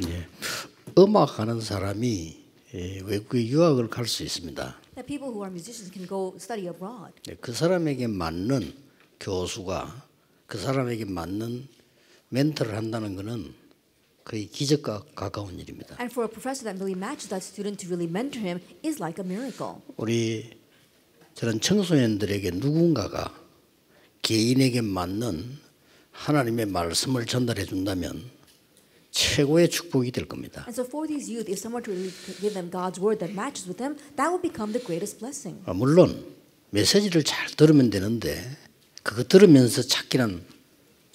예. 음악 하는 사람이 외국에 유학을 갈 수 있습니다. That people who are musicians can go study abroad. 그 사람에게 맞는 교수가 그 사람에게 맞는 멘토를 한다는 것은 거의 기적과 가까운 일입니다. And for a professor that really matches that student to really mentor him is like a miracle. 우리 저런 청소년들에게 누군가가 개인에게 맞는 하나님의 말씀을 전달해 준다면 최고의 축복이 될 겁니다. And so for these youth, if someone were to really give them God's word that matches with them, that will become the greatest blessing. 물론 메시지를 잘 들으면 되는데 그거 들으면서 찾기는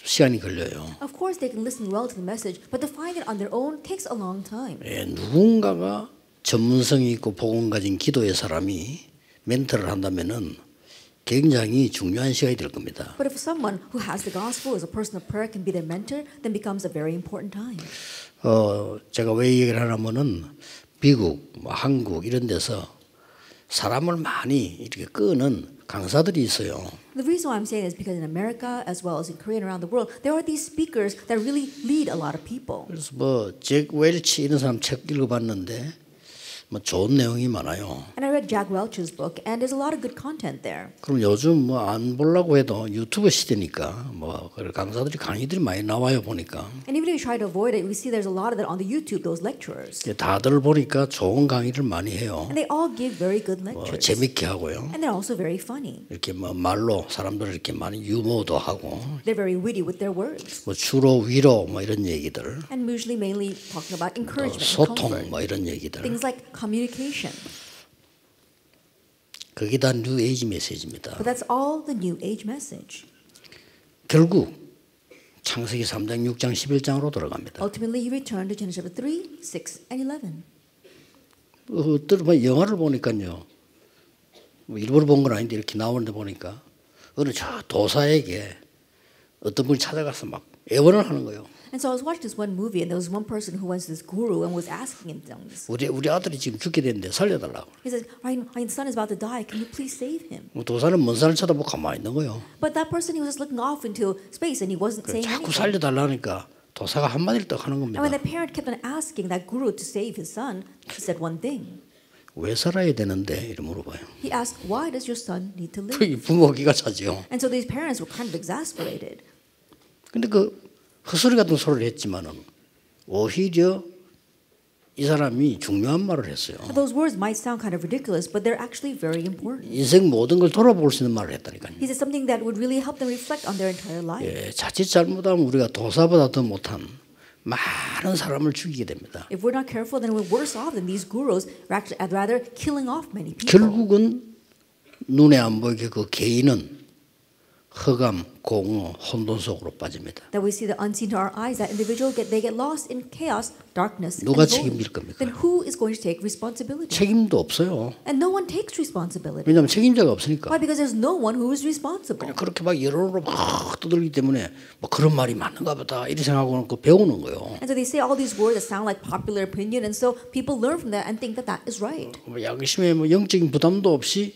시간이 걸려요. Of course, they can listen well to the message, but to find it on their own takes a long time. 누군가가 전문성이 있고 복음 가진 기도의 사람이 멘토를 한다면은 굉장히 중요한 시간이 될 겁니다. But if someone who has the gospel as a person of prayer can be their mentor, then becomes a very important time. 제가 왜 얘기를 하냐면은 미국, 한국 이런 데서 사람을 많이 이렇게 끄는 강사들이 있어요. The reason why I'm saying is because in America as well as in Korea and around the world, there are these speakers that really lead a lot of people. 그래서 잭 웰치 이런 사람 책 읽어봤는데 좋은 내용이 많아요. And I read Jack Welch's book, and there's a lot of good content there. 그럼 요즘 안 보려고 해도 유튜브 시대니까 강사들이 강의들이 많이 나와요 보니까. And even if you try to avoid it, we see there's a lot of that on the YouTube, those lecturers. 다들 보니까 좋은 강의를 많이 해요. And they all give very good lectures. 재밌게 하고요. And they're also very funny. 이렇게 말로 사람들을 이렇게 많이 유머도 하고. They're very witty with their words. 주로 위로 이런 얘기들. And usually mainly talking about encouragement, 소통 and comfort. 이런 얘기들. Things like communication. 그게 다 뉴 에이지 메시지입니다. But that's all the New Age message. 결국 창세기 3장, 6장, 11장으로 돌아갑니다. Ultimately, you return to Genesis chapter 3, 6, and 11. 영화를 보니까요. 일부러 본 건 아닌데 이렇게 나오는데 보니까 어느 저 도사에게 어떤 분이 찾아가서 막 애원을 하는 거예요. And so I was watching this one movie, and there was one person who went to this guru and was asking him things. 우리 아들이 지금 죽게 됐는데 살려달라고. He said, my son is about to die. Can you please save him? 도사는 먼 산을 쳐다보고 가만히 있는 거예요. But that person, he was just looking off into space, and he wasn't saying 자꾸 anything. 살려달라니까 도사가 한마디를 딱 하는 겁니다. And when the parent kept on asking that guru to save his son, he said one thing. 왜 살아야 되는데? 이렇게 물어봐요. He asked, why does your son need to live? 부모 기가 차죠. And so these parents were kind of exasperated. 근데 헛소리 같은 소리를 했지만은 오히려 이 사람이 중요한 말을 했어요. Those words might sound kind of ridiculous, but they're actually very important. 인생 모든 걸 돌아볼 수 있는 말을 했다니까요. He said something that would really help them reflect on their entire life. 자칫 잘못하면 우리가 도사보다 더 못한 많은 사람을 죽이게 됩니다. If we're not careful, then we're worse off than these gurus. We're actually, rather, killing off many people. 결국은 눈에 안 보이게 그 개인은 흑암, 공허, 혼돈 속으로 빠집니다. That we see the unseen to our eyes. That individual they get lost in chaos, darkness, and 누가 void. 책임질 겁니까? Then who is going to take responsibility? 책임도 없어요. And no one takes responsibility. 왜냐하면 책임자가 없으니까. Why? Because there's no one who is responsible. 그냥 그렇게 막 여론으로 막 떠들기 때문에 그런 말이 맞는가 보다 이렇게 생각하고는 배우는 거예요. And so they say all these words that sound like popular opinion, and so people learn from that and think that that is right. 양심에 영적인 부담도 없이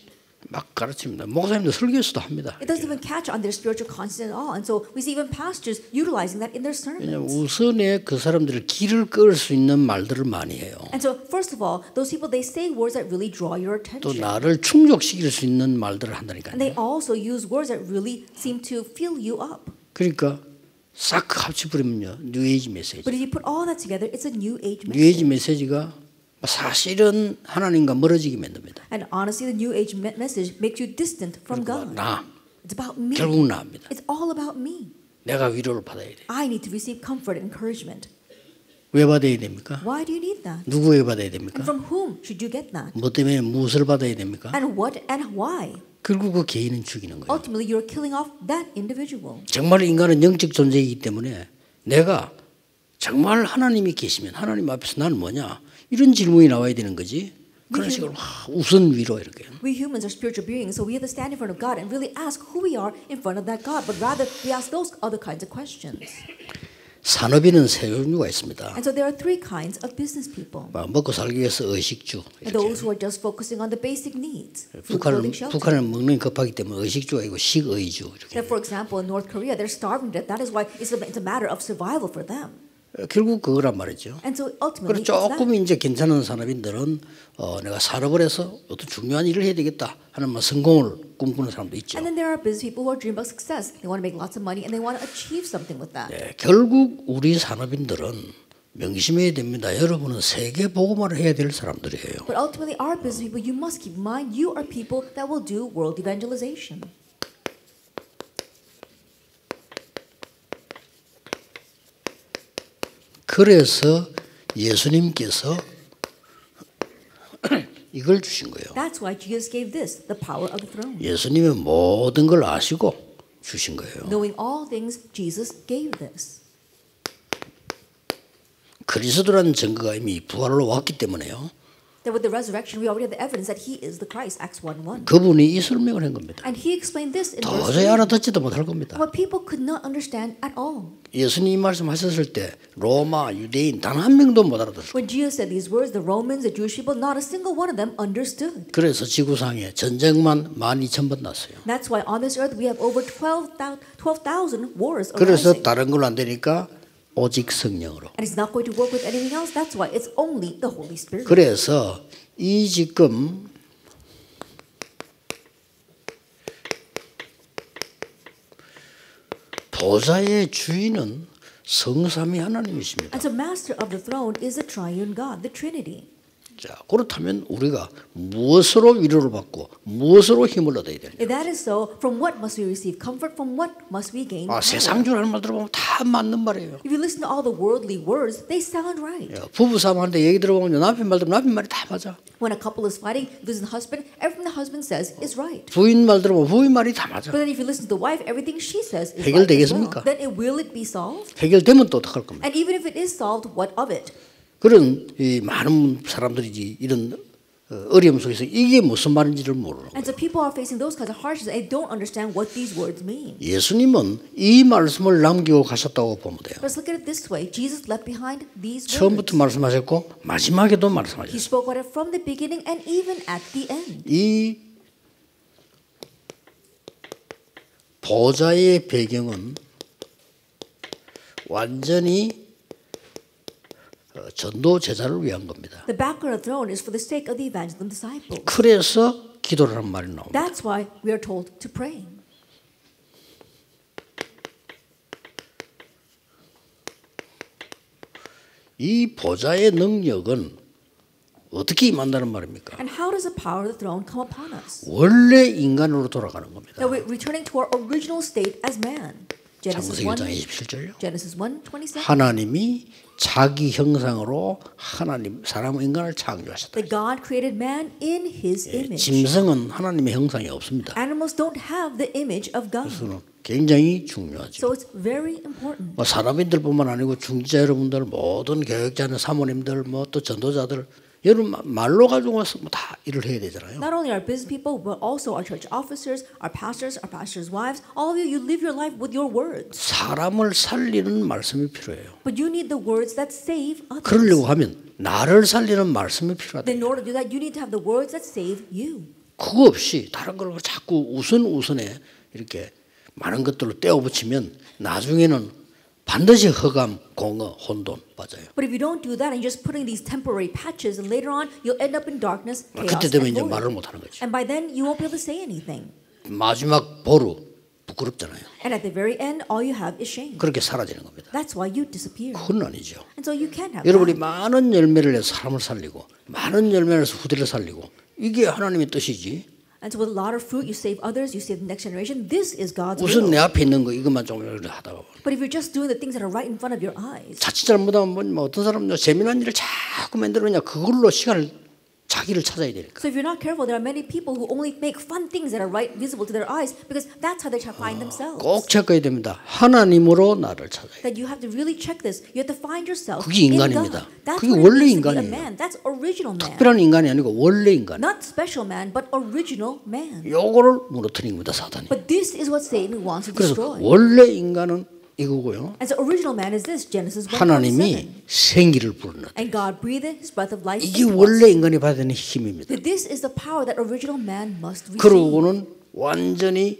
막 가르칩니다. 목사님도 설교에서도 합니다. It doesn't even catch on their spiritual conscience at all, and so we see even pastors utilizing that in their 왜냐하면 sermons. 우선에 그 사람들을 길을 끌 수 있는 말들을 많이 해요. And so, first of all, those people they say words that really draw your 또 attention, 나를 충족시킬 수 있는 말들을 and 한다니까요. they also use words that really seem to fill you up. 그러니까 싹 합치버리면요, 뉴에이지 메시지. But if you put all that together, it's a New Age 뉴에이지 message. 메시지가 사실은 하나님과 멀어지게 만듭니다. And honestly, the New Age message makes you distant from God. 나 It's about me. 결국 나입니다. It's all about me. 내가 위로를 받아야 돼. I need to receive comfort and encouragement. 왜 받아야 됩니까? Why do you need that? 누구에게 받아야 And 됩니까? from whom should you get that? 뭐 때문에 무엇을 받아야 됩니까? And what and why? 결국 그 개인은 죽이는 거예요. Ultimately, you're killing off that individual. 정말 인간은 영적 존재이기 때문에 내가 정말 하나님이 계시면 하나님 앞에서 나는 뭐냐 이런 질문이 나와야 되는 거지. 그런 식으로 우선 위로 이렇게. We humans are spiritual beings, so we have to stand in front of God and really ask who we are in front of that God. But rather, we ask those other kinds of questions. 산업인은 세 종류가 있습니다. And so there are three kinds of business people. 먹고 살기 위해서 의식주. And those who are just focusing on the basic needs, food, clothing, shelter. 북한은 먹는 게 급하기 때문에 의식주가 아니고 식의주 이렇게. That, for example, in North Korea, they're starving to death. That is why it's a matter of survival for them. 결국 그거란 말이죠. And so 그리고 ultimately, it's that. 조금 이제 괜찮은 산업인들은 내가 산업을 해서 어떤 중요한 일을 해야 되겠다 하는 성공을 꿈꾸는 사람도 있죠. And then there are business people who are dreaming about success. They want to make lots of money and they want to achieve something with that. 네, 결국 우리 산업인들은 명심해야 됩니다. 여러분은 세계 복음화를 해야 될 사람들이에요. But ultimately, our business people, you must keep in mind, you are people that will do world evangelization. 그래서 예수님께서 이걸 주신 거예요. That's why Jesus gave this, the power of the throne. 예수님은 모든 걸 아시고 주신 거예요. Knowing all things, Jesus gave this. 그리스도라는 증거가 이미 부활로 왔기 때문에요. That with the resurrection, we already have the evidence that He is the Christ, Acts 1:1. 그분이 이 설명을 한 겁니다. And He explained this in verse 도저히 3. 알아듣지도 못할 겁니다. What people could not understand at all. 예수님이 말씀하셨을 때 로마, 유대인 단 한 명도 못 알아들었어요. When Jesus said these words, the Romans, the Jewish people, not a single one of them understood. 그래서 지구상에 전쟁만 12,000번 났어요. That's why on this earth we have over 12,000 wars 그래서 arising. 다른 걸로 안 되니까 오직 성령으로. And it's not going to work with anything else. That's why it's only the Holy Spirit. 그래서 이 지금 보좌의 주인은 성삼위 하나님이십니다. And so master of the throne is the triune God, the Trinity. 자, 그렇다면 우리가 무엇으로 위로를 받고 무엇으로 힘을 얻어야 되냐? If that is so, from what must we receive comfort? From what must we gain power? 세상 줄 하는 말 들어보면 다 맞는 말이에요. If you listen to all the worldly words, they sound right. 부부 싸움하는데 얘기 들어보면 남편 말 들으면 남편 말이 다 맞아. When a couple is fighting, listen to the husband, everything the husband says is right. 부인 말 들으면 부인 말이 다 맞아. But then if you listen to the wife, everything she says is right as 해결되겠습니까? well. Then will it be solved? 해결되면 또 어떡할 겁니까? And even if it is solved, what of it? 그런 이 많은 사람들이 이런 어려움 속에서 이게 무슨 말인지를 모르는 And 거예요. so people are facing those kinds of hardships and don't understand what these words mean. 예수님은 이 말씀을 남기고 가셨다고 보면 돼요. Let's look at it this way. Jesus left behind these 처음부터 words. 말씀하셨고 마지막에도 He 말씀하셨어요. spoke about it from the beginning and even at the end. 이 보좌의 배경은 완전히 전도 제자를 위한 겁니다. The background of the throne is for the sake of the evangelism disciples. 그래서 기도를 한 말이 나옵니다. That's why we are told to pray. 이 보좌의 능력은 어떻게 임한다는 말입니까? And how does the power of the throne come upon us? 원래 인간으로 돌아가는 겁니다. That we're returning to our original state as man. Genesis 창세기 1, 1장 27절요. Genesis 1:27. 하나님이 자기 형상으로 하나님 사람 인간을 창조하셨다. That God created man in His image. 짐승은 하나님의 형상이 없습니다. Animals don't have the image of God. 그래서 굉장히 중요하죠. So it's very important. 사람인들뿐만 아니고 중지자 여러분들, 모든 교육자는 사모님들, 또 전도자들, 여러분 말로 가지고 와서 다 일을 해야 되잖아요. Not only our business people, but also our church officers, our pastors' wives. All of you, you live your life with your words. 사람을 살리는 말씀이 필요해요. But you need the words that save others. 그러려고 하면 나를 살리는 말씀이 필요하다. Then in order to do that, you need to have the words that save you. 그거 없이 다른 걸 자꾸 우선에 이렇게 많은 것들로 떼어 붙이면 나중에는 반드시 흑암, 공허, 혼돈 맞아요. But if you don't do that and you're just putting these temporary patches, and later on you'll end up in darkness, chaos, 그때 되면 and 이제 말을 void. 못 하는 거죠. And by then you won't be able to say anything. 마지막 보루 부끄럽잖아요. And at the very end, all you have is shame. 그렇게 사라지는 겁니다. That's why you disappear. 그건 아니죠. And so you can't have 여러분이 that. 많은 열매를 내서 사람을 살리고 많은 열매를 내서 후대를 살리고 이게 하나님의 뜻이지. And so with a lot of fruit, you save others, you save the next generation. This is God's 우선 내 will. 앞에 있는 거 이것만 좀 하다가 But if you're just doing the things that are right in front of your eyes, 자칫 잘못하면 뭐 어떤 사람은 재미난 일을 자꾸 만들어내냐 그걸로 시간을 자기를 찾아야 되니까. so if you're not careful, there are many people who only make fun things that are right visible to their eyes because that's how they find themselves. 꼭 체크해야 됩니다. 하나님으로 나를 찾아야 돼요. That you have to really check this. You have to find yourself 그게 in 인간입니다. God. That's 그게 what it 원래 means to be a 인간이에요. man. That's original man. 특별한 인간이 아니고 원래 인간. Not special man, but original man. 요거를 무너뜨린 겁니다, 사단이. But this is what Satan wants to 그래서 destroy. 원래 인간은 이거고요. And so original man is this, Genesis 1:27. 하나님이 생기를 불어넣었다. And God breathed his breath of life 이게 into us. 원래 인간이 받아야 되는 힘입니다. That this is the power that original man must receive. 그러고는 완전히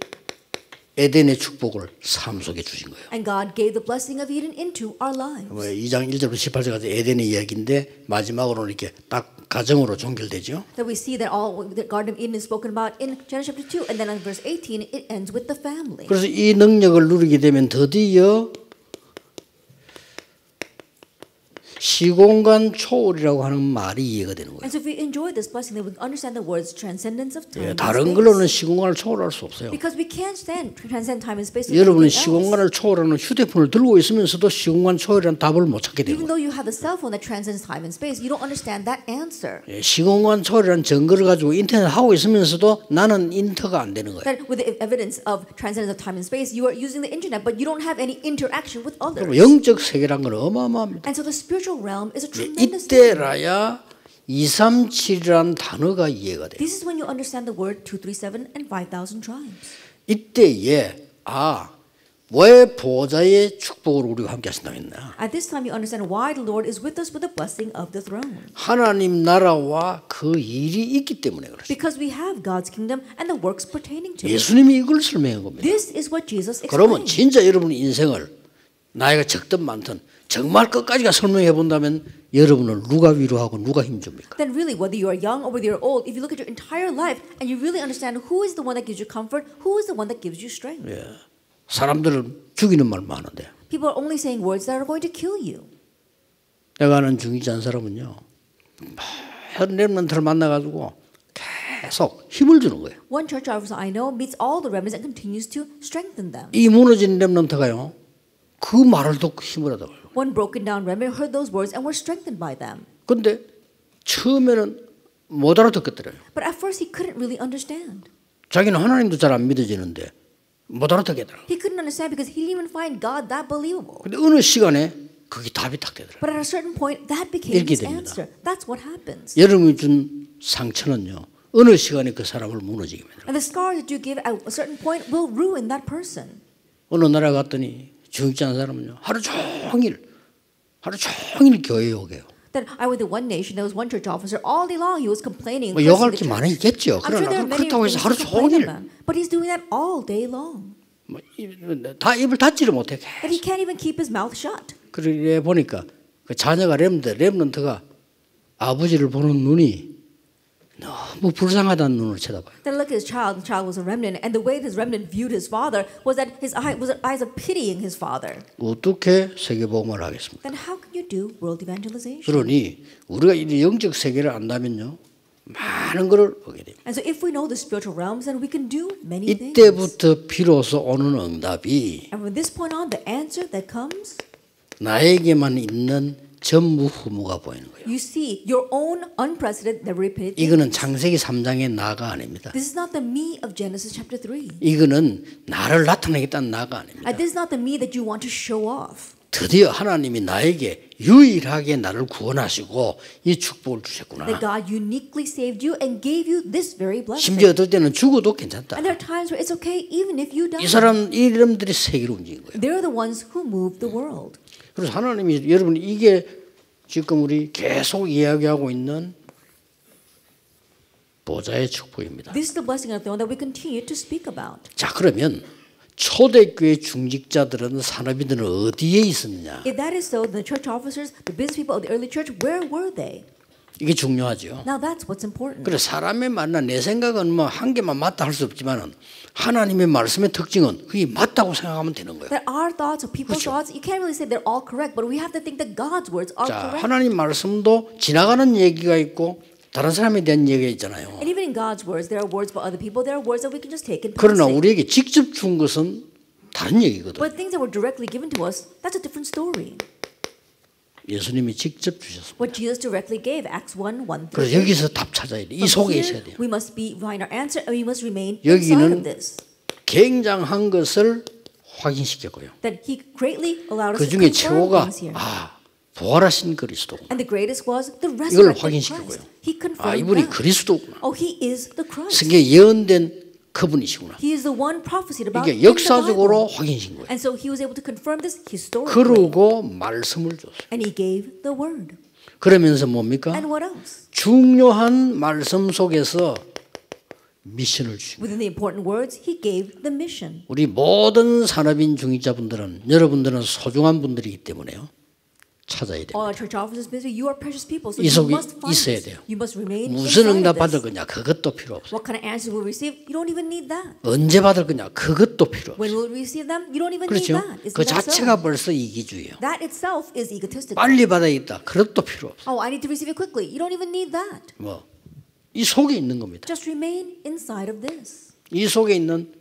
에덴의 축복을 삶 속에 주신 거예요. And God gave the blessing of Eden into our lives. 2장 1절부터 18절까지 에덴의 이야기인데 마지막으로 이렇게 딱 가정으로 종결되죠. That we see that all the Garden of Eden is spoken about in Genesis chapter 2, and then in verse 18 it ends with the family. 그래서 이 능력을 누리게 되면 드디어 시공간 초월이라고 하는 말이 이해가 되는 거예요. And so if we enjoy this blessing, then we understand the words transcendence of time. 다른 걸로는 시공간을 초월할 수 없어요. Because we can't transcend time and space. 여러분은 시공간을 초월하는 휴대폰을 들고 있으면서도 시공간 초월이라는 답을 못 찾게 되는 Even 거예요. though you have a cell phone that transcends time and space, you don't understand that answer. 시공간 초월이라는 증거를 가지고 인터넷 하고 있으면서도 나는 인터가 안 되는 거예요. That with the evidence of transcendence of time and space, you are using the internet, but you don't have any interaction with others. 영적 세계란 건 어마어마합니다. And so the spiritual realm is a tremendous thing. 이때라야 237이라는 단어가 이해가 돼요. This is when you understand the word 237 and 5,000 tribes. 이때에 왜 보좌의 축복을 우리가 함께 하신다고 했나? At this time, you understand why the Lord is with us with the blessing of the throne. 하나님 나라와 그 일이 있기 때문에 그렇습니다. Because we have God's kingdom and the works pertaining to it. 예수님이 이걸 설명한 겁니다. This is what Jesus 그러면 explained. 진짜 여러분의 인생을 나이가 적든 많든 정말 끝까지가 설명해 본다면 여러분을 누가 위로하고 누가 힘줍니까? Then really, whether you are young or whether you're old, if you look at your entire life and you really understand who is the one that gives you comfort, who is the one that gives you strength. 사람들을 죽이는 말 많은데 People are only saying words that are going to kill you. 내가 아는 중이지 않은 사람은요 렘넌트를 만나가지고 계속 힘을 주는 거예요. One church officer I know meets all the remnants and continues to strengthen them. 이 무너진 렘넌트가요 그 말을 듣고 힘을 하더라고요. One broken down remnant heard those words and were strengthened by them. 근데 처음에는 못 알아듣겠더래요. But at first he couldn't really understand. 자기는 하나님도 잘 안 믿어지는데 못 알아듣겠더라고요. He couldn't understand because he didn't even find God that believable. 근데 어느 시간에 그게 답이 딱 되더라고요. But at a certain point, that became 이렇게 his 됩니다. answer. That's what happens. 여러분이 준 상처는요 어느 시간에 그 사람을 무너지게 만들어요. And the scar that you give at a certain point will ruin that person. 어느 나라 갔더니 중직지 않은 사람은요 하루 종일 교회에 오게요. Then I went to one nation. There was one church officer. All day long he was complaining. 뭐 욕할 게 많이 있겠죠. I'm sure there 그러나 are many 그렇다고 해서 things 하루 to complain 종일 about. But he's doing that all day long. 다 입을 닫지를 못해. But he can't even keep his mouth shut. 그래 보니까 그 자녀가 렘넌트가 아버지를 보는 눈이 너무 불쌍하다는 눈을 쳐다봐요. Then look at his child. The child was a remnant, and the way this remnant viewed his father was that his eyes of pitying his father. 어떻게 세계복음을 하겠습니까? Then how can you do world evangelization? 그러니 우리가 이 영적 세계를 안다면요 많은 것을 보게 됩니다. And so if we know the spiritual realms, then we can do many things. 이때부터 비로소 오는 응답이 And from this point on, the answer that comes, 나에게만 있는 전무후무가 보이는 거예요. you see your own unprecedented, never repeated. 이거는 창세기 3장의 나가 아닙니다. This is not the me of Genesis chapter 3. 이거는 나를 나타내겠다는 나가 아닙니다. This is not the me that you want to show off. 드디어 하나님이 나에게 유일하게 나를 구원하시고 이 축복을 주셨구나. That God uniquely saved you and gave you this very blessing. 심지어 어떨 때는 죽어도 괜찮다. And there are times where it's okay even if you die. 이 사람들이 세계를 움직인 거예요. They're the ones who move the world. 그래서 하나님이 여러분 이게 지금 우리 계속 이야기하고 있는 보좌의 축복입니다. This is the blessing of the throne that we continue to speak about. 자 그러면 초대교회 중직자들은 산업인들은 어디에 있었느냐? If that is so, the church officers, the business people of the early church, where were they? 이게 중요하죠. Now that's what's important. 그래 사람의 말이나 내 생각은 뭐 한 개만 맞다 할 수 없지만은 하나님의 말씀의 특징은 그게 맞다고 생각하면 되는 거예요. That our thoughts or people's thoughts, you can't really say they're all correct, but we have to think that God's words are 자 correct. 하나님 말씀도 지나가는 얘기가 있고 다른 사람에 대한 얘기가 있잖아요. And even in God's words, there are words for other people. There are words that we can just take in 그러나 passing. 우리에게 직접 준 것은 다른 얘기거든. But things that were directly given to us, that's a different story. 예수님이 직접 주셨습니다. What Jesus directly gave, Acts 1:1. 그래서 여기서 답 찾아야 돼. 이 속에 있어야 돼요. We must find our answer, and we must remain inside of 여기는 this. 굉장한 것을 확인시켰고요. That He greatly allowed us 그 to 중에 confirm 최고가 things here. 부활하신 그리스도. And the greatest was the 이걸 resurrected 확인시켰고요. Christ. He confirmed 이분이 that. 그리스도구나. Oh, He is the Christ. 성경에 예언된 그분이시구나. He is the one prophesied about 이게 in the 역사적으로 Bible. 확인신 거예요. And so He was able to confirm this historically. 그러고 말씀을 줬어요. And He gave the word. 그러면서 뭡니까? And what else? 중요한 말씀 속에서 미션을 주십니다. Within the important words, He gave the mission. 우리 모든 산업인 중직자분들은 여러분들은 소중한 분들이기 때문에요. 찾아야 됩니다. All our church officers, you are precious people, so 이 you 속에 must find 있어야 this. 돼요. You must remain 무슨 inside 응답 of 받을 this. 거냐 그것도 필요 없어요. What kind of answers we'll receive? You don't even need that. 언제 받을 거냐 그것도 필요 When 없어요. will we receive them? You don't even 그렇죠? need that. Isn't 그 that 자체가 so? 벌써 이기주의예요. That itself is egotistical. 빨리 받아야겠다 그것도 필요 없어요. Oh, I need to receive it quickly. You don't even need that. 이 속에 있는 겁니다. Just remain inside of this. 이 속에 있는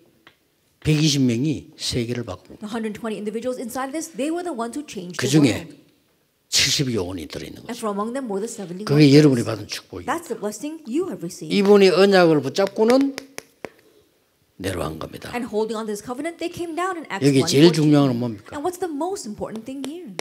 120명이 세계를 바꿉니다. The 120 individuals inside of this, they were the ones who changed 그 the 중에 world. 70여 원이 들어있는 And 거죠. from among them were the 70 그게 wonders. 여러분이 받은 축복이에요. That's the blessing you have received. 이분이 언약을 붙잡고는 내려간 겁니다. And holding on to this covenant, they came down in Acts 여기 제일 1:14. 중요한 건 뭡니까? And what's the most important thing here?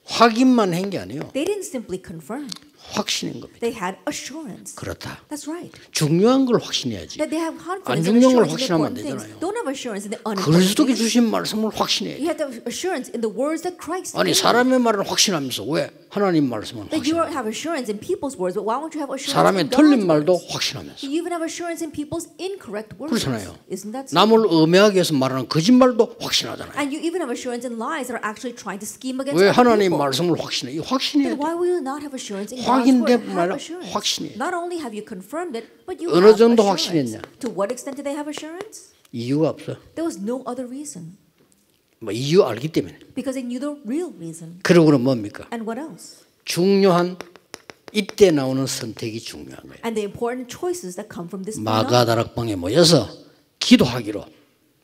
확인만 한 게 아니에요. They didn't simply confirm. 확신인 겁니다. They had assurance. 그렇다. That's right. 중요한 걸 확신해야지. That they have 안 confidence and 중요한 걸 assurance in the 확신하면 안 important things. 되잖아요. Don't have assurance in the unimportant 그리스도께 things. 주신 말씀을 확신해야 You 돼. have to have assurance in the words that Christ 아니 gave. 사람의 말을 확신하면서 왜 하나님 말씀을 That you 확신해? have assurance in people's words, but why won't you have assurance 사람의 in 틀린 God's 말도 words? 확신하면서. You even have assurance in people's incorrect words. 그렇잖아요. Isn't that so? 남을 음해하기 위해서 말하는 거짓말도 확신하잖아요. And you even have assurance in lies that are actually trying to scheme against 왜 other 하나님 people. 말씀을 확신해? 이 확신해야 Then 돼. why will you not have assurance in God's 확인된 word? Have 말은 assurance. 확신이에요. Not only have you confirmed it, but you 어느 have 정도 assurance. 확신했냐? To what extent did they have assurance? 이유가 없어. There was no other reason. 뭐 이유 알기 때문에. Because they knew the real reason. 그러고는 뭡니까? And what else? 중요한 이때 나오는 선택이 중요한 거예요. And the important choices that come from this 마가다락방에 모여서 기도하기로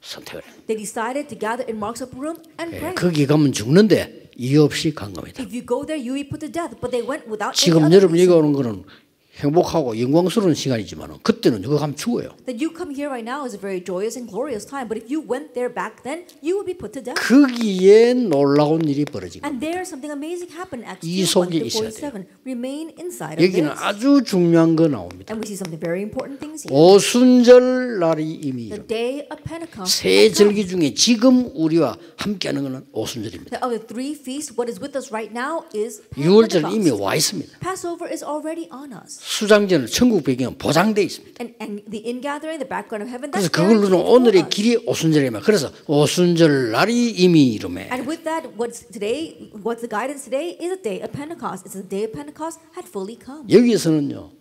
선택을 해요. They decided to gather in Mark's upper room and pray. 거기 가면 죽는데 이유 없이 간 겁니다. If you go there, you will be put to death. But they went without any 지금 other 여러분 여기 reason. 오는 거는 행복하고 영광스러운 시간이지만 그때는 이거 가면 죽어요. That you come here right now is a very joyous and glorious time. But if you went there back then, you would be put to death. 거기에 놀라운 일이 벌어진 겁니다. And there something amazing happened. Acts 이 2, 속에 1 있어야 47. Remain inside of 여기는 this. 아주 중요한 거 나옵니다. And we see something very important things here. 오순절 날이 이미 The day of Pentecost. 세 has come. 절기 중에 지금 우리와 함께하는 것은 오순절입니다. Of the three feasts, what is with us right now is 유월절은 이미 Pentecost. 와 있습니다. Passover is already on us. 수장제는 천국 배경은 보장돼 있습니다. And the ingathering, the background of heaven, 그래서 that's 그걸로는 guaranteed for 오늘의 us. 길이 오순절이면 그래서 오순절 날이 이미 이름에 And with that, what's the guidance today is a day of Pentecost. It's the day of Pentecost had fully come. 여기에서는요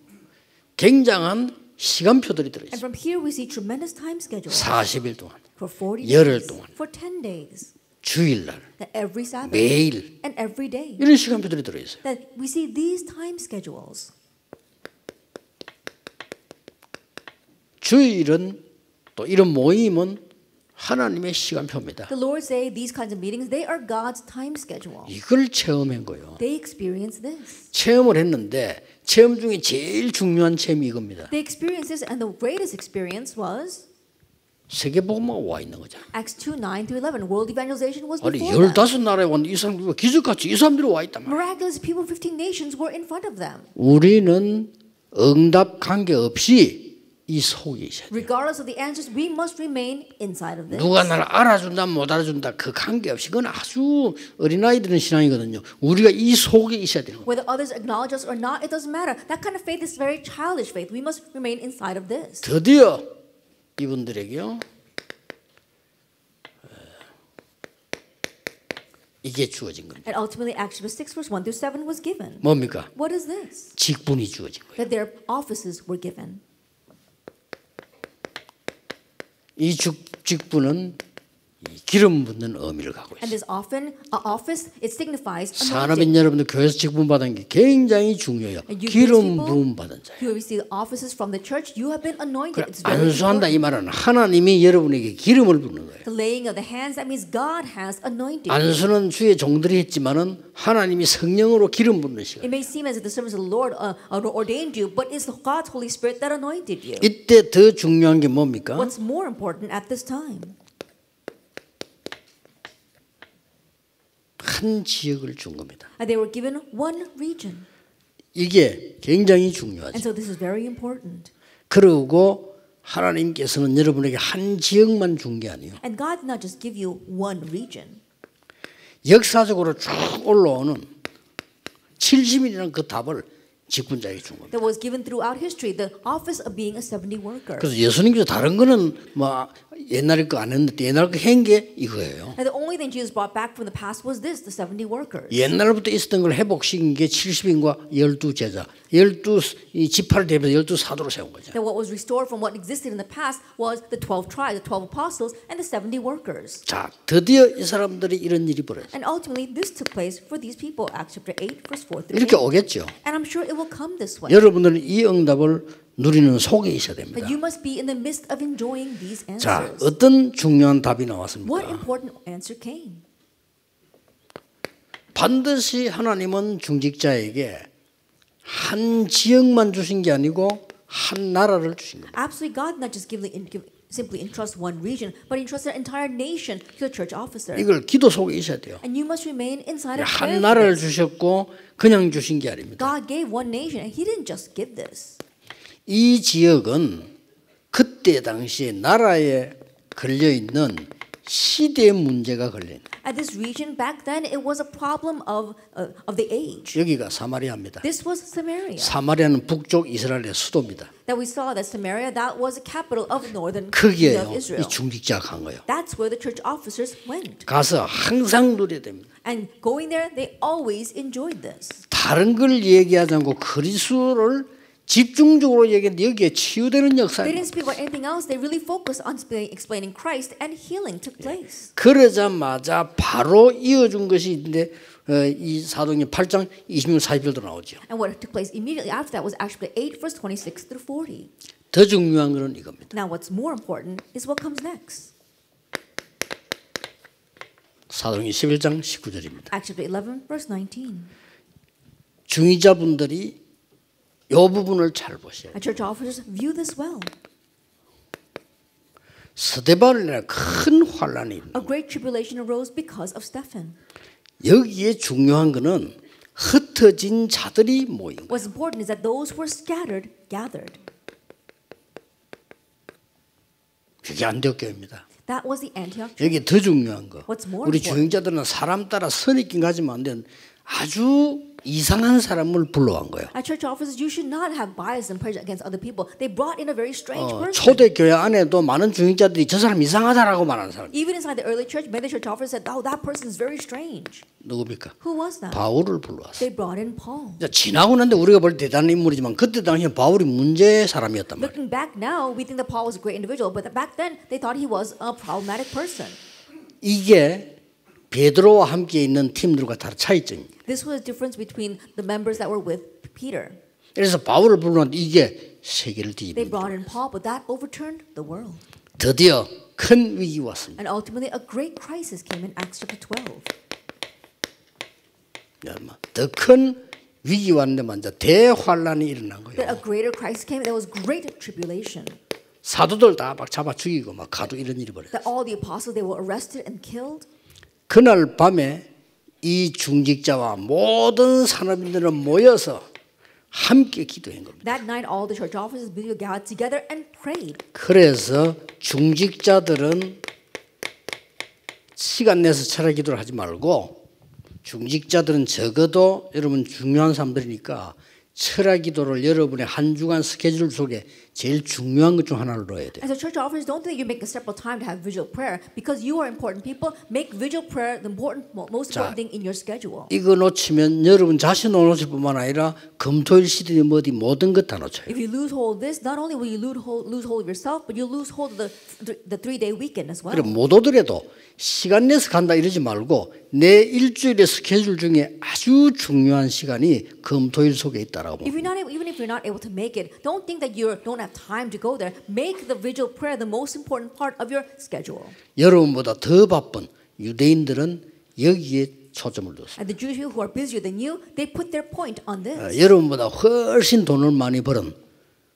굉장한 시간표들이 And 들어있어요. from here we see tremendous time schedule 40일 동안, for 40 열흘 days, 동안. for 10 days, 주일날, that every Sabbath, 매일 and every day. 이런 시간표들이 들어있어요. That we see these time schedules. 주일은 또 이런 모임은 하나님의 시간표입니다. The Lord's Day, these kinds of meetings, they are God's time schedule. 이걸 체험한 거예요. They experience this. 체험을 했는데 체험 중에 제일 중요한 체험이 이겁니다. They experienced this, and the greatest experience was 세계복음화가 와 있는 거잖아요. Acts 2:9 through 11. World evangelization was 아니 before them. 15나라에 왔는데 이 사람들이 기적같이 이 사람들이 와 있단 말이에요. Miraculous people, 15 nations were in front of them. 우리는 응답 관계없이 이 속에 있어야 돼요. Regardless of the answers, we must remain inside of this. 누가 나를 알아준다 못 알아준다 그 관계없이 그건 아주 어린아이들은 신앙이거든요. 우리가 이 속에 있어야 되는 거예요. Whether others acknowledge us or not, it doesn't matter. That kind of faith is very childish faith. We must remain inside of this. 드디어 이분들에게요 이게 주어진 겁니다. And ultimately, Acts 6 verse 1 through 7 was given. 뭡니까? What is this? 직분이 주어진 거예요. That their offices were given. 이 직분은 이 기름 붓는 의미를 갖고 And 있어요. this office, it signifies 산업인 anointing. 여러분들 교회에서 직분 받은 게 굉장히 중요해요. And you 기름 people 부음 받은 자예요. who receive offices from the church, you have been anointed. It's very 안수한다 이 말은 important. 하나님이 여러분에게 기름을 붓는 거예요. The laying of the hands, that means God has anointed you. 안수는 주의 종들이 했지만은 하나님이 성령으로 기름 붓는 시간. It may seem as if the servants of the Lord ordained you, but it's God's Holy Spirit that anointed you. 이때 더 중요한 게 뭡니까? What's more important at this time? 한 지역을 준 겁니다. They were given one region. 이게 굉장히 And 중요하죠. so this is very important. 그리고 하나님께서는 여러분에게 한 지역만 준 게 아니에요. And God did not just give you one region. 역사적으로 쭉 올라오는 70일이라는 그 답을 직분자에게 준 겁니다. that was given throughout history, the office of being a 70 worker. 그래서 예수님께서 다른 거는 뭐 옛날에 거 안 했는데 옛날 거 한 게 이거예요. And the only thing Jesus brought back from the past was this, the 70 workers. 옛날부터 있었던 걸 회복시킨 게 70인과 12 제자, 12 지파를 대표해서 12 사도로 세운 거죠. That what was restored from what existed in the past was the 12 tribes, the 12 apostles, and the 70 workers. 자, 드디어 이 사람들이 이런 일이 벌어졌어요. And ultimately, this took place for these people, Acts chapter 8, verse 4 through 이렇게 8. 오겠죠. And I'm sure it will come this way. 여러분들은 이 응답을 누리는 속에 있어야 됩니다. But you must be in the midst of enjoying these 자, answers. 어떤 중요한 답이 What 나왔습니까? important answer came? 반드시 하나님은 중직자에게 한 지역만 주신 게 아니고 한 나라를 주신 겁니다. Absolutely, God not just simply entrust one region, but entrust an entire nation to the church officer. 이걸 기도 속에 있어야 돼요. And you must remain inside of prayer. 한 나라를 주셨고 그냥 주신 게 아닙니다. God gave one nation, and He didn't just give this. 이 지역은 그때 당시에 나라에 걸려 있는 시대의 문제가 걸려 있는. At this region back then, it was a problem of the age. 여기가 사마리아입니다. This was Samaria. 사마리아는 북쪽 이스라엘의 수도입니다. That we saw that Samaria, that was the capital of northern kingdom 거기에요. of 이 Israel. 중직자가 간 거예요. That's where the church officers went. 가서 항상 누려야 됩니다. And going there, they always enjoyed this. 다른 걸 얘기하지 않고 그리스도를 집중적으로 얘기했는데 여기에 치유되는 They 역사입니다. didn't speak about anything else. They really focused on explaining Christ, and healing took place. 그러자마자 바로 이어준 것이 있는데 이 사도행전 8장 26, 40절도 나오죠. And what took place immediately after that was actually 8 verse 26 through 40. 더 중요한 것은 이겁니다. Now what's more important is what comes next. 사도행전 11장 19절입니다. Acts chapter 11 verse 19. 중위자분들이 이 부분을 잘 보셔야 돼요. And church officers view this well. 스데반이라는 큰 환란이 있는 A great tribulation arose because of Stephen. 여기에 중요한 것은 흩어진 자들이 모인 거예요. What's important is that those who were scattered gathered. 그게 안디옥교회입니다. That was the Antioch church. 여기 더 중요한 거. What's more 우리 important? 주행자들은 사람 따라 선입견 가지면 안 되는 아주 이상한 사람을 불러간 거예요. At church offices, you should not have bias and prejudice against other people. They brought in a very strange person. 초대 교회 안에도 많은 주행자들이 저 사람 이상하다라고 말하는 사람. Even inside the early church, many church officers said, "Oh, that person is very strange." 누굽니까? Who was that? 바울을 불러왔어요. They brought in Paul. 지나고 난데 우리가 볼 때 대단한 인물이지만 그때 당시에 바울이 문제의 사람이었단 말이에요. Looking back now, we think that Paul was a great individual, but back then they thought he was a problematic person. 이게 베드로와 함께 있는 팀들과 다른 차이점입니다. This was the difference between the members that were with Peter. 그래서 바울을 불러놨는데 이게 세계를 They 뒤집는 brought in Paul, but that overturned the world. 드디어 큰 위기가 왔습니다. And ultimately, a great crisis came in Acts chapter 12. 더 큰 위기 왔는데 먼저 대환란이 일어난 That 거예요. a greater crisis came. There was great tribulation. 사도들 다 막 잡아 죽이고 막 가도 이런 일이 벌어요. That all the apostles they were arrested and killed. 그날 밤에 이 중직자와 모든 산업인들은 모여서 함께 기도한 겁니다. That night, all the church officers gathered together and prayed. 그래서 중직자들은 시간 내서 철학 기도를 하지 말고 중직자들은 적어도 여러분 중요한 사람들이니까 철학 기도를 여러분의 한 주간 스케줄 속에 제일 중요한 것 중 하나를 넣어야 돼요. As a church officers, don't think you make a separate time to have visual prayer because you are important people. Make visual prayer the most important thing in your schedule. 이거 놓치면 여러분 자신을 놓칠 뿐만 아니라 금토일 시대의 모든 것 다 놓쳐요. If you lose hold of this, not only will you lose hold of yourself, but you'll lose hold of the 3-day weekend as well. 그래 못 오더라도 시간 내서 간다 이러지 말고 내 일주일의 스케줄 중에 아주 중요한 시간이 금토일 속에 있다라고. Even if you're not able to make it, don't think that you don't have time to go there. Make the visual prayer the most important part of your schedule. 여러분보다 더 바쁜 유대인들은 여기에 초점을 뒀어요. And the Jews who are busier than you, they put their point on this. 여러분보다 훨씬 돈을 많이 벌은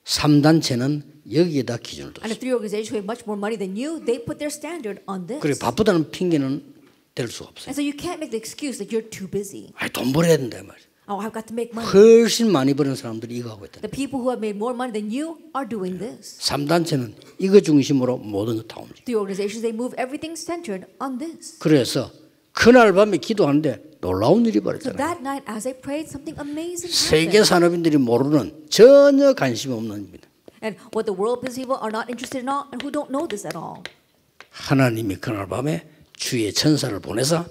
3단체는 여기에다 기준을 And the 뒀어요. three organizations who have much more money than you, they put their standard on this. 그리고 바쁘다는 핑계는 댈 수가 없어요. And so you can't make the excuse that you're too busy. 돈 벌어야 된다 말이에요. Oh, I've got to make money. 훨씬 많이 버는 사람들이 이거 하고 있다. The people who have made more money than you are doing this. 3단체는 이거 중심으로 모든 것 다 움직여요. The organizations, they move everything centered on this. 그래서 그날 밤에 기도하는데 놀라운 일이 So 벌어졌잖아요. that night, as I prayed, something amazing 세계 happened. 산업인들이 모르는 전혀 관심 없는 일입니다. And what the world business people are not interested in all, and who don't know this at all. 하나님이 그날 밤에 주의 천사를 보내서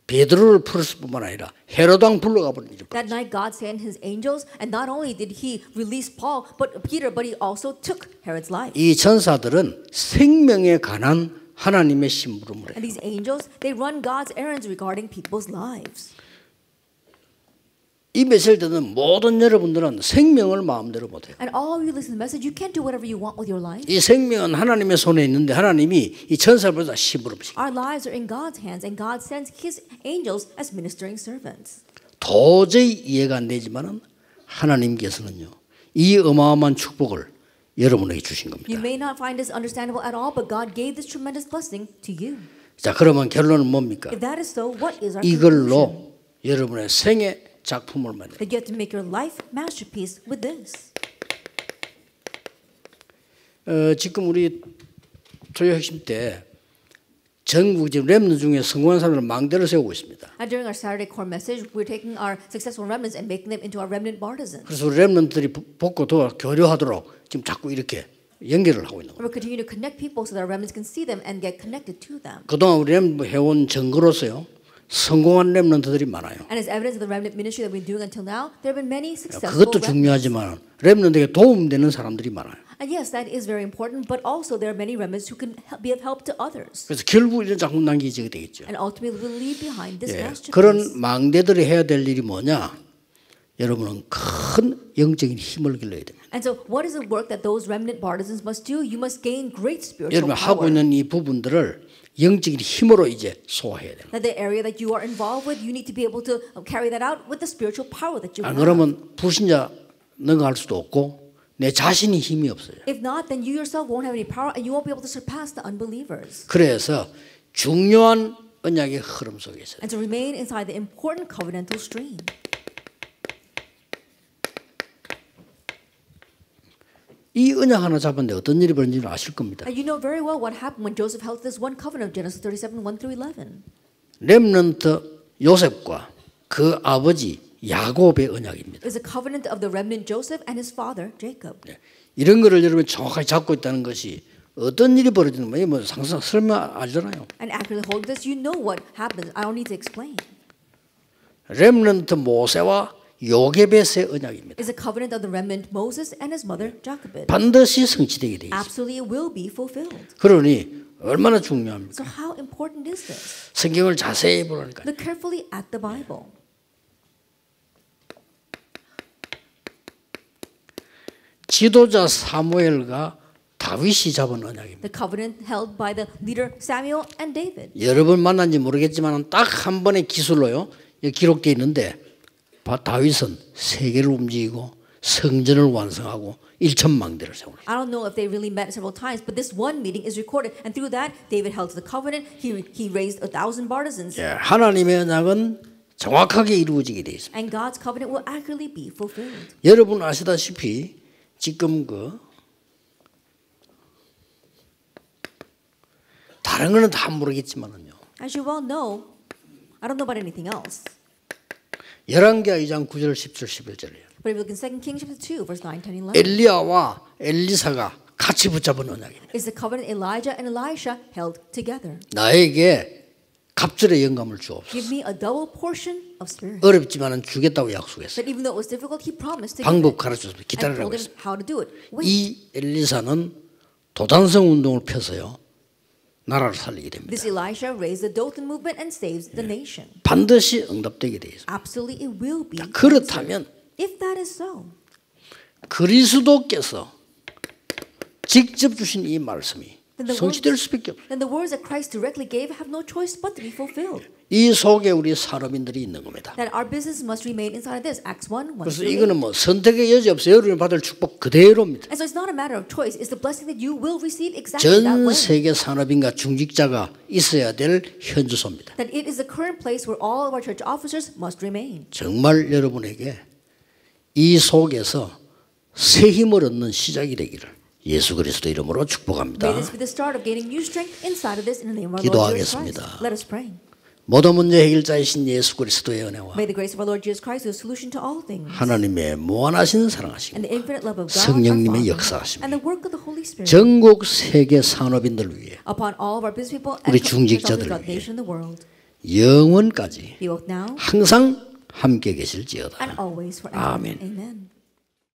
베드로를 풀었을 뿐만 아니라 헤롯 왕 불러가 버린 일이 That night, God sent His angels, and not only did He release Paul, but Peter, but He also took Herod's life. 이 천사들은 생명에 관한 하나님의 심부름을 해요. And these angels, they run God's errands regarding people's lives. 이 메시지를 듣는 모든 여러분들은 생명을 마음대로 못해요. And all of you listen to the message, you can't do whatever you want with your life. 이 생명은 하나님의 손에 있는데 하나님이 이 천사를 보내서 심부름시켜요. Our lives are in God's hands, and God sends His angels as ministering servants. 도저히 이해가 안 되지만은 하나님께서는요 이 어마어마한 축복을 여러분에게 주신 겁니다. You may not find this understandable at all, but God gave this tremendous blessing to you. 자, 그러면 결론은 뭡니까? If that is so, what is our conclusion? 이걸로 여러분의 생애 작품을 만들어요. That you have to make your life masterpiece with this. 지금 우리 조여 핵심 때 전국 지금 렘넌트 중에 성공한 사람들을 망대를 세우고 있습니다. And during our Saturday core message, we're taking our successful remnants and making them into our remnant partisans. 그래서 우리 렘넌트들이 복고 더 교류하도록 지금 자꾸 이렇게 연결을 하고 있는 거예요. We're continuing to connect people so that our remnants can see them and get connected to them. 그동안 우리 렘넌트 해온 증거로서요. 성공한 렘넌트들이 많아요. And as evidence of the remnant ministry that we've been doing until now, there have been many successful 그것도 remnants. 중요하지만 렘넌트에게 도움되는 사람들이 많아요. And yes, that is very important, but also there are many remnants who can be of help to others. 그래서 결국 이런 작품 남기게 되겠죠. And ultimately will leave behind this masterpiece. 그런 망대들이 해야 될 일이 뭐냐? 여러분은 큰 영적인 힘을 길러야 됩니다. And so what is the work that those remnant partisans must do? You must gain great spiritual 여러분 하고 power. 있는 이 부분들을 영적인 힘으로 이제 소화해야 돼요. That the area that you are involved with, you need to be able to carry that out with the spiritual power that you 안 have. 그러면 불신자 능가할 수도 없고 내 자신이 힘이 없어요. If not, then you yourself won't have any power and you won't be able to surpass the unbelievers. 그래서 중요한 언약의 흐름 속에 있어요. And to remain inside the important covenantal stream. 이 언약 하나 잡았는데 어떤 일이 벌어진지 아실 겁니다. And you know very well what happened when Joseph held this one covenant of Genesis 37, 1 through 11. 렘넌트 요셉과 그 아버지 야곱의 언약입니다. It's a covenant of the remnant Joseph and his father Jacob. 이런 거를 여러분이 정확하게 잡고 있다는 것이 어떤 일이 벌어지는 거예요? 뭐 상상 설명 알잖아요. And accurately hold this, you know what happens. I don't need to explain. 렘넌트 모세와 요게벳의 언약입니다. It's a covenant of the remnant Moses and his mother Jochebed. 반드시 성취되게 되어 있습니다. Absolutely it will be fulfilled. 그러니 얼마나 중요합니까? So how important is this? 성경을 자세히 보라니까. Look carefully at the Bible. 지도자 사무엘과 다윗이 잡은 언약입니다. The covenant held by the leader Samuel and David. 여러 번 만난지 모르겠지만 딱 한 번의 기술로요. 기록되어 있는데 다윗은 세계를 움직이고 성전을 완성하고 1천망대를 세우는. I don't know if they really met several times, but this one meeting is recorded, and through that, David held the covenant. He raised 1,000 partisans, 하나님의 언약은 정확하게 이루어지게 되어 있습니다. and God's covenant will accurately be fulfilled. 여러분 아시다시피 지금 다른 거는 다 모르겠지만은요. As you well know, I don't know about anything else. 열왕기하 2장 9절 10절 11절이에요. But if you look in 2 Kings chapter 2, verse 9, 10, 11, 엘리야와 엘리사가 같이 붙잡은 언약입니다. it's the covenant Elijah and Elisha held together. 나에게 갑절의 영감을 주옵소서. Give me a double portion of spirit. 어렵지만은 주겠다고 약속했어요. But even though it was difficult, he promised to give 방법 it. 가르쳐줬어요. And 기다리라고 told him 했어요. how to do it. Wait. 이 엘리사는 도단성 운동을 펴서요. 나라를 살리게 됩니다. This Elisha raised the Dothan movement and saves the nation. 반드시 응답되게 되어 있습니다. Absolutely, it will be. 그렇다면 If that is so, 그리스도께서 직접 주신 이 말씀이 성취될 수밖에 없어요. then the words that Christ directly gave have no choice but to be fulfilled. 이 속에 우리 산업인들이 있는 겁니다. That our business must remain inside of this. Acts 1, 1 그래서 through 8. 이거는 뭐 선택의 여지 없어요. 여러분이 받을 축복 그대로입니다. And so it's not a matter of choice. It's the blessing that you will receive exactly that 전 way. 세계 산업인과 중직자가 있어야 될 현주소입니다. That it is the current place where all of our church officers must remain. 정말 여러분에게 이 속에서 새 힘을 얻는 시작이 되기를 예수 그리스도 이름으로 May 축복합니다. this be the start of gaining new strength inside of this in the name of our Lord Jesus 기도하겠습니다. Christ. Let us pray. 모든 문제 해결자이신 예수 그리스도의 은혜와 May the grace of our Lord Jesus Christ, the solution to all things, 하나님의 무한하신 사랑하시고 and the infinite love of God, our 성령님의 Father, 역사하심 and the work of the Holy Spirit 전국 세계 산업인들 위해 upon all of our business people 우리 and 중직자들 consultants throughout the 위해 nation and the world, 영원까지 be both now 항상 함께 계실지어다. and always forever. 아멘. Amen.